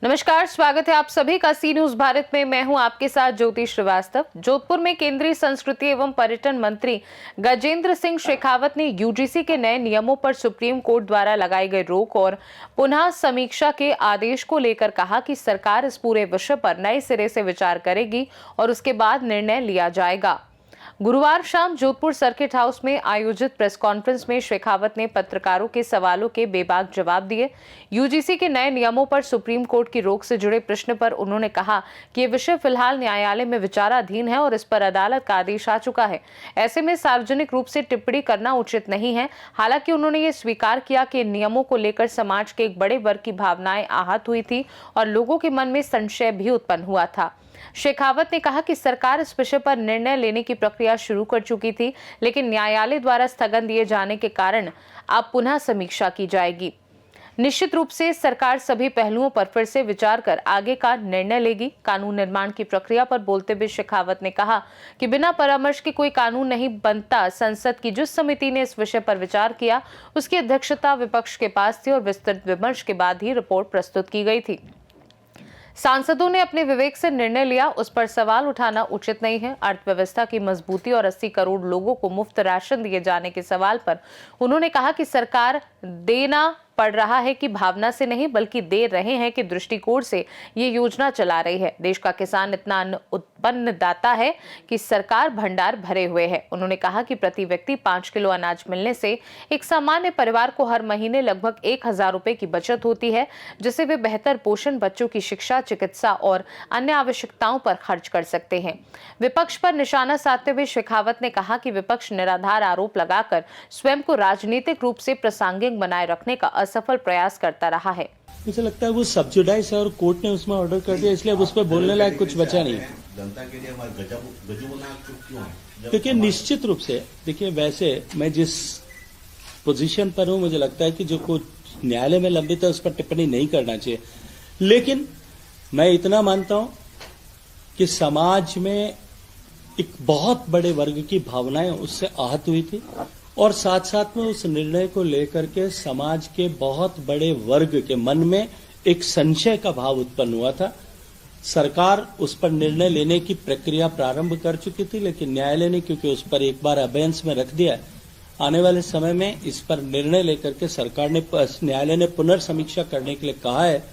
नमस्कार, स्वागत है आप सभी का सी न्यूज भारत में। मैं हूं आपके साथ ज्योति श्रीवास्तव। जोधपुर में केंद्रीय संस्कृति एवं पर्यटन मंत्री गजेंद्र सिंह शेखावत ने यूजीसी के नए नियमों पर सुप्रीम कोर्ट द्वारा लगाई गई रोक और पुनः समीक्षा के आदेश को लेकर कहा कि सरकार इस पूरे विषय पर नए सिरे से विचार करेगी और उसके बाद निर्णय लिया जाएगा। गुरुवार शाम जोधपुर सर्किट हाउस में आयोजित प्रेस कॉन्फ्रेंस में शेखावत ने पत्रकारों के सवालों के बेबाक जवाब दिए। यूजीसी के नए नियमों पर सुप्रीम कोर्ट की रोक से जुड़े प्रश्न पर उन्होंने कहा कि ये विषय फिलहाल न्यायालय में विचाराधीन है और इस पर अदालत का आदेश आ चुका है। ऐसे में सार्वजनिक रूप से टिप्पणी करना उचित नहीं है। हालांकि उन्होंने ये स्वीकार किया कि इन नियमों को लेकर समाज के एक बड़े वर्ग की भावनाएं आहत हुई थी और लोगों के मन में संशय भी उत्पन्न हुआ था। शेखावत ने कहा कि सरकार इस विषय पर निर्णय लेने की प्रक्रिया शुरू कर चुकी थी, लेकिन न्यायालय द्वारा स्थगन दिए जाने के कारण अब पुनः समीक्षा की जाएगी। निश्चित रूप से सरकार सभी पहलुओं पर फिर से विचार कर आगे का निर्णय लेगी। कानून निर्माण की प्रक्रिया पर बोलते हुए शेखावत ने कहा कि बिना परामर्श के कोई कानून नहीं बनता। संसद की जिस समिति ने इस विषय पर विचार किया, उसकी अध्यक्षता विपक्ष के पास थी और विस्तृत विमर्श के बाद ही रिपोर्ट प्रस्तुत की गई थी। सांसदों ने अपने विवेक से निर्णय लिया, उस पर सवाल उठाना उचित नहीं है। अर्थव्यवस्था की मजबूती और 80 करोड़ लोगों को मुफ्त राशन दिए जाने के सवाल पर उन्होंने कहा कि सरकार देना पड़ रहा है कि भावना से नहीं, बल्कि दे रहे हैं कि दृष्टिकोण से ये योजना चला रही है। देश का किसान इतना अन्न उत्पन्न दाता है कि सरकार भंडार भरे हुए है। उन्होंने कहा कि प्रति व्यक्ति 5 किलो अनाज मिलने से एक सामान्य परिवार को हर महीने लगभग 1000 रुपए की बचत होती है, जिसे वे बेहतर पोषण, बच्चों की शिक्षा, चिकित्सा और अन्य आवश्यकताओं पर खर्च कर सकते हैं। विपक्ष पर निशाना साधते हुए शेखावत ने कहा कि विपक्ष निराधार आरोप लगाकर स्वयं को राजनीतिक रूप से प्रासंगिक बनाए रखने का असफल प्रयास करता रहा है। मुझे लगता है वो सब्जुडाइज है और कोर्ट ने उसमें ऑर्डर कर दिया, इसलिए अब उस पर बोलने लायक कुछ बचा नहीं। जनता के लिए हमारे क्यों है? देखिए, निश्चित रूप से देखिए, वैसे मैं जिस पोजीशन पर हूं, मुझे लगता है कि जो कुछ न्यायालय में लंबित है उस पर टिप्पणी नहीं करना चाहिए। लेकिन मैं इतना मानता हूं कि समाज में एक बहुत बड़े वर्ग की भावनाएं उससे आहत हुई थी और साथ साथ में उस निर्णय को लेकर के समाज के बहुत बड़े वर्ग के मन में एक संशय का भाव उत्पन्न हुआ था। सरकार उस पर निर्णय लेने की प्रक्रिया प्रारंभ कर चुकी थी, लेकिन न्यायालय ने क्योंकि उस पर एक बार अबेंस में रख दिया, आने वाले समय में इस पर निर्णय लेकर के सरकार ने, न्यायालय ने पुनर्समीक्षा करने के लिए कहा है।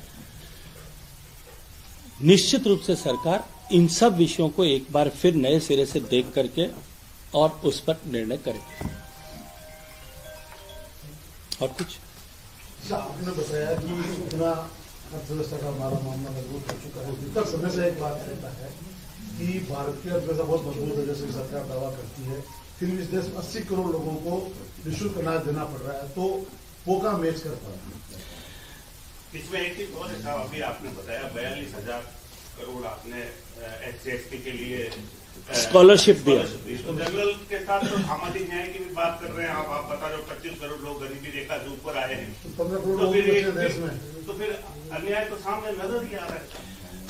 निश्चित रूप से सरकार इन सब विषयों को एक बार फिर नए सिरे से देख करके और उस पर निर्णय करेगी। और कुछ आपने बताया कि इतना अर्थव्यवस्था का हमारा मामला मजबूत हो चुका है। तक समय से एक बात रहता है कि भारत की अर्थव्यवस्था बहुत मजबूत है, जैसे सरकार दावा करती है, फिर भी इस देश में 80 करोड़ लोगों को निःशुल्क अनाज देना पड़ रहा है, तो वो का मैच कर पा रहा है। इसमें एक चीज और है, अभी आपने बताया 42,000 करोड़ आपने SC/ST के लिए स्कॉलरशिप दिया। तो जनरल के साथ तो सामाजिक न्याय की भी बात कर रहे हैं आप बता रहे हो 25 करोड़ लोग गरीबी रेखा से ऊपर आए हैं, 15 करोड़ तो देश में, तो फिर अन्याय तो सामने नजर ही आ रहा है।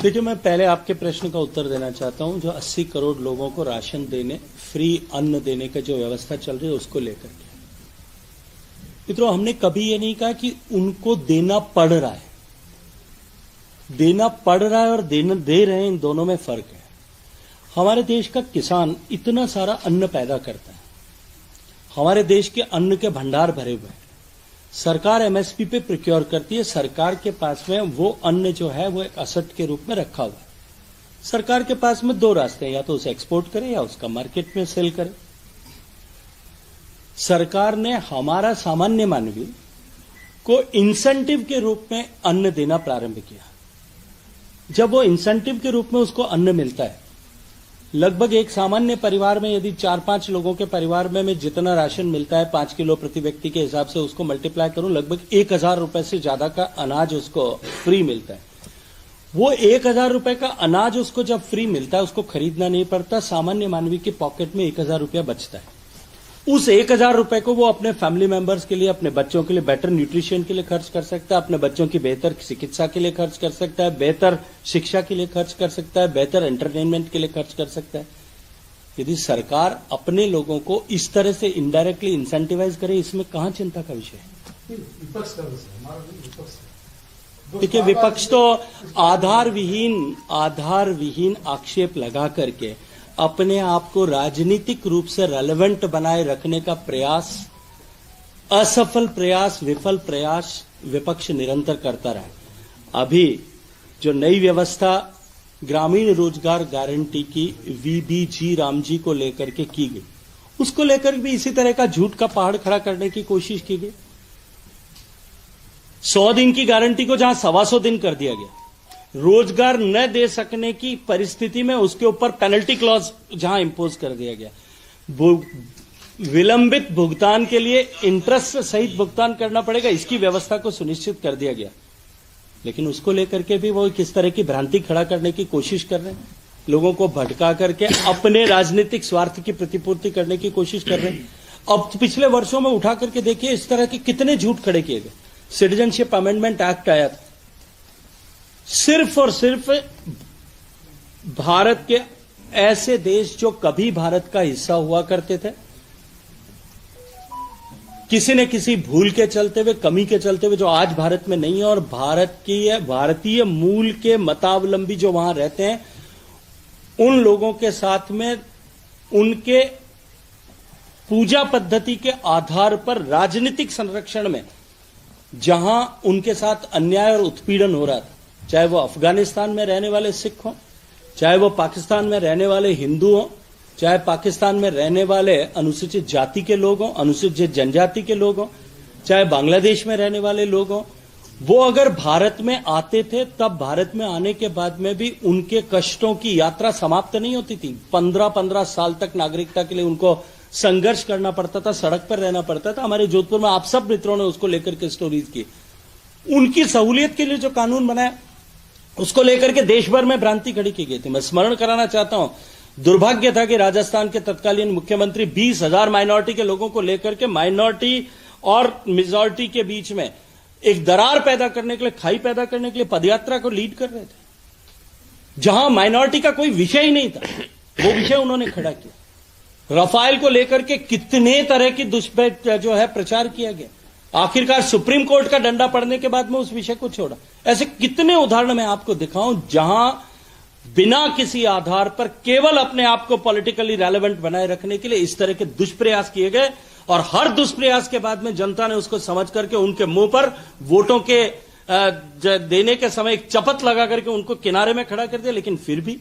देखिए, मैं पहले आपके प्रश्न का उत्तर देना चाहता हूं। जो 80 करोड़ लोगों को राशन देने, फ्री अन्न देने का जो व्यवस्था चल रही है उसको लेकर के, मित्रों, हमने कभी ये नहीं कहा कि उनको देना पड़ रहा है। देना पड़ रहा है और दे रहे हैं, इन दोनों में फर्क है। हमारे देश का किसान इतना सारा अन्न पैदा करता है, हमारे देश के अन्न के भंडार भरे हुए हैं। सरकार MSP पे प्रोक्योर करती है। सरकार के पास में वो अन्न जो है वो एक असट के रूप में रखा हुआ है। सरकार के पास में 2 रास्ते हैं, या तो उसे एक्सपोर्ट करे या उसका मार्केट में सेल करे। सरकार ने हमारा सामान्य मानवी को इंसेंटिव के रूप में अन्न देना प्रारंभ किया। जब वो इंसेंटिव के रूप में उसको अन्न मिलता है, लगभग एक सामान्य परिवार में यदि 4-5 लोगों के परिवार में जितना राशन मिलता है 5 किलो प्रति व्यक्ति के हिसाब से उसको मल्टीप्लाई करूं, लगभग 1000 रुपए से ज्यादा का अनाज उसको फ्री मिलता है। वो 1000 रुपए का अनाज उसको जब फ्री मिलता है, उसको खरीदना नहीं पड़ता, सामान्य मानवी के पॉकेट में 1000 रुपया बचता है। उस 1000 रुपए को वो अपने फैमिली मेंबर्स के लिए, अपने बच्चों के लिए बेटर न्यूट्रिशन के लिए खर्च कर सकता है, अपने बच्चों की बेहतर चिकित्सा के लिए खर्च कर सकता है, बेहतर शिक्षा के लिए खर्च कर सकता है, बेहतर एंटरटेनमेंट के लिए खर्च कर सकता है। यदि सरकार अपने लोगों को इस तरह से इनडायरेक्टली इंसेंटिवाइज करे, इसमें कहां चिंता का विषय है? विपक्ष का विषय, हमारा नहीं, विपक्ष का। देखिए, विपक्ष तो आधार विहीन आक्षेप लगा करके अपने आप को राजनीतिक रूप से रेलेवेंट बनाए रखने का प्रयास, असफल प्रयास, विफल प्रयास विपक्ष निरंतर करता रहा। अभी जो नई व्यवस्था ग्रामीण रोजगार गारंटी की VBG रामजी को लेकर के की गई, उसको लेकर भी इसी तरह का झूठ का पहाड़ खड़ा करने की कोशिश की गई। 100 दिन की गारंटी को जहां 125 दिन कर दिया गया, रोजगार न दे सकने की परिस्थिति में उसके ऊपर पेनल्टी क्लॉज जहां इंपोज कर दिया गया, विलंबित भुगतान के लिए इंटरेस्ट सहित भुगतान करना पड़ेगा, इसकी व्यवस्था को सुनिश्चित कर दिया गया। लेकिन उसको लेकर के भी वो किस तरह की भ्रांति खड़ा करने की कोशिश कर रहे हैं, लोगों को भटका करके अपने राजनीतिक स्वार्थ की प्रतिपूर्ति करने की कोशिश कर रहे हैं। अब पिछले वर्षों में उठा करके देखिए, इस तरह के कितने झूठ खड़े किए गए। सिटीजनशिप अमेंडमेंट एक्ट आया था, सिर्फ और सिर्फ भारत के ऐसे देश जो कभी भारत का हिस्सा हुआ करते थे, किसी न किसी भूल के चलते हुए, कमी के चलते हुए, जो आज भारत में नहीं है, और भारतीय मूल के मतावलंबी जो वहां रहते हैं, उन लोगों के साथ में उनके पूजा पद्धति के आधार पर राजनीतिक संरक्षण में जहां उनके साथ अन्याय और उत्पीड़न हो रहा था, चाहे वो अफगानिस्तान में रहने वाले सिख हों, चाहे वो पाकिस्तान में रहने वाले हिंदू हों, चाहे पाकिस्तान में रहने वाले अनुसूचित जाति के लोग हों, अनुसूचित जनजाति के लोग हों, चाहे बांग्लादेश में रहने वाले लोग हों, वो अगर भारत में आते थे, तब भारत में आने के बाद में भी उनके कष्टों की यात्रा समाप्त नहीं होती थी। 15-15 साल तक नागरिकता के लिए उनको संघर्ष करना पड़ता था, सड़क पर रहना पड़ता था। हमारे जोधपुर में आप सब मित्रों ने उसको लेकर के स्टोरीज की। उनकी सहूलियत के लिए जो कानून बनाया, उसको लेकर के देश भर में भ्रांति खड़ी की गई थी। मैं स्मरण कराना चाहता हूं, दुर्भाग्य था कि राजस्थान के तत्कालीन मुख्यमंत्री 20,000 माइनॉरिटी के लोगों को लेकर के माइनॉरिटी और मेजॉरिटी के बीच में एक दरार पैदा करने के लिए, खाई पैदा करने के लिए पदयात्रा को लीड कर रहे थे, जहां माइनॉरिटी का कोई विषय ही नहीं था, वो विषय उन्होंने खड़ा किया। रफाल को लेकर के कितने तरह की जो है प्रचार किया गया। आखिरकार सुप्रीम कोर्ट का डंडा पड़ने के बाद में उस विषय को छोड़ा। ऐसे कितने उदाहरण मैं आपको दिखाऊं जहां बिना किसी आधार पर केवल अपने आप को पॉलिटिकली रेलेवेंट बनाए रखने के लिए इस तरह के दुष्प्रयास किए गए, और हर दुष्प्रयास के बाद में जनता ने उसको समझ करके उनके मुंह पर वोटों के देने के समय एक चपत लगा करके उनको किनारे में खड़ा कर दिया। लेकिन फिर भी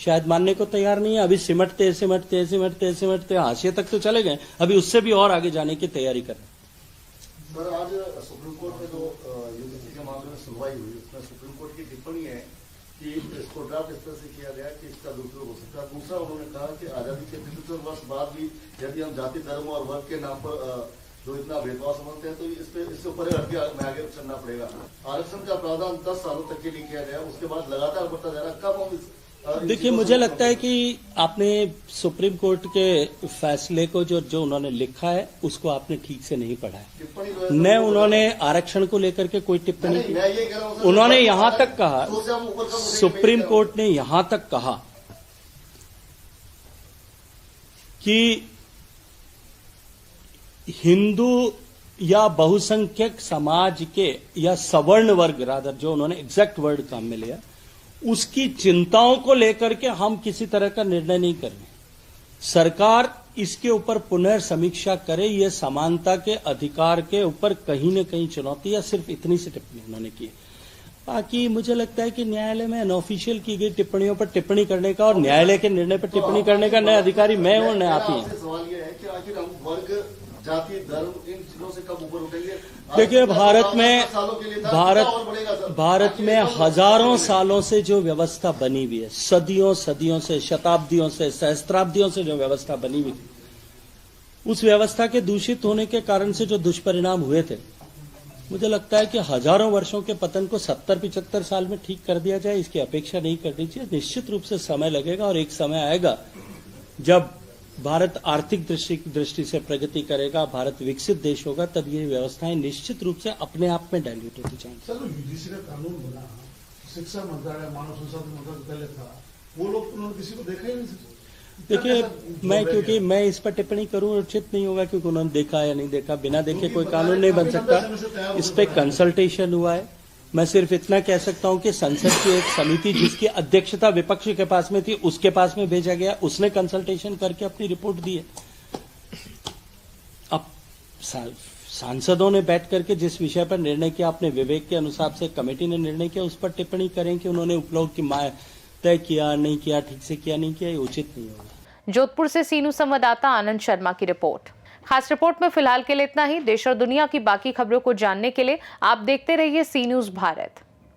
शायद मानने को तैयार नहीं है। अभी सिमटते हाशिए तक तो चले गए, अभी उससे भी और आगे जाने की तैयारी कर रहे हैं। सर, आज सुप्रीम कोर्ट में जो यूजीसी के मामले में सुनवाई हुई, उसमें सुप्रीम कोर्ट की टिप्पणी है कि इसको ड्राफ्ट इस तरह से किया गया कि इसका दुरुपयोग हो सकता है। दूसरा, उन्होंने कहा कि आजादी के 75 वर्ष बाद भी यदि हम जाति, धर्म और वर्ग के नाम पर जो इतना भेदभाव समझते हैं, तो इससे ऊपर हटके आगे चलना पड़ेगा। आरक्षण का प्रावधान 10 सालों तक के लिए किया गया, उसके बाद लगातार बढ़ता जा रहा है। कब हम देखिए, मुझे लगता है कि आपने सुप्रीम कोर्ट के फैसले को जो उन्होंने लिखा है, उसको आपने ठीक से नहीं पढ़ा है। न उन्होंने आरक्षण को लेकर के कोई टिप्पणी की। उन्होंने यहां तक कहा, सुप्रीम कोर्ट ने यहां तक कहा कि हिंदू या बहुसंख्यक समाज के या सवर्ण वर्ग, रादर जो उन्होंने एग्जैक्ट वर्ड काम में लिया, उसकी चिंताओं को लेकर के हम किसी तरह का निर्णय नहीं कर रहे। सरकार इसके ऊपर पुनर्समीक्षा करे, ये समानता के अधिकार के ऊपर कहीं न कहीं चुनौती है। सिर्फ इतनी सी टिप्पणी उन्होंने की। बाकी मुझे लगता है कि न्यायालय में अनऑफिशियल की गई टिप्पणियों पर टिप्पणी करने का और न्यायालय के निर्णय पर टिप्पणी करने का नया अधिकारी मैं हूं, न आप ही हैं। सवाल यह है कि आखिर हम वर्ग, जाति, धर्म, इन चीजों से कब ऊपर उठेंगे? देखिए, भारत में हजारों सालों से जो व्यवस्था बनी हुई है, सदियों से, शताब्दियों से, सहस्त्राब्दियों से जो व्यवस्था बनी हुई थी, उस व्यवस्था के दूषित होने के कारण से जो दुष्परिणाम हुए थे, मुझे लगता है कि हजारों वर्षों के पतन को 70-75 साल में ठीक कर दिया जाए, इसकी अपेक्षा नहीं करनी चाहिए। निश्चित रूप से समय लगेगा, और एक समय आएगा जब भारत आर्थिक दृष्टि से प्रगति करेगा, भारत विकसित देश होगा, तब ये व्यवस्थाएं निश्चित रूप से अपने आप में डाइल्यूट होती जाएंगी। सर, यूजीसी का कानून बना, शिक्षा मंत्रालय, मानव संसाधन मंत्रालय पहले था, वो लोग उन्होंने किसी को देखा ही नहीं। देखिए मैं क्योंकि मैं इस पर टिप्पणी करूं उचित नहीं होगा, क्योंकि उन्होंने देखा या नहीं देखा, बिना देखे कोई कानून नहीं बन सकता। इस पे कंसल्टेशन हुआ है। मैं सिर्फ इतना कह सकता हूं कि संसद की एक समिति जिसकी अध्यक्षता विपक्ष के पास में थी, उसके पास में भेजा गया, उसने कंसल्टेशन करके अपनी रिपोर्ट दी है। अब सांसदों ने बैठ करके जिस विषय पर निर्णय किया, अपने विवेक के अनुसार से कमेटी ने निर्णय किया, उस पर टिप्पणी करें कि उन्होंने उपलब्ध की तय किया नहीं किया, ठीक से किया नहीं किया, ये उचित नहीं होगा। जोधपुर से सीनू संवाददाता आनंद शर्मा की रिपोर्ट। खास रिपोर्ट में फिलहाल के लिए इतना ही। देश और दुनिया की बाकी खबरों को जानने के लिए आप देखते रहिए सी न्यूज़ भारत।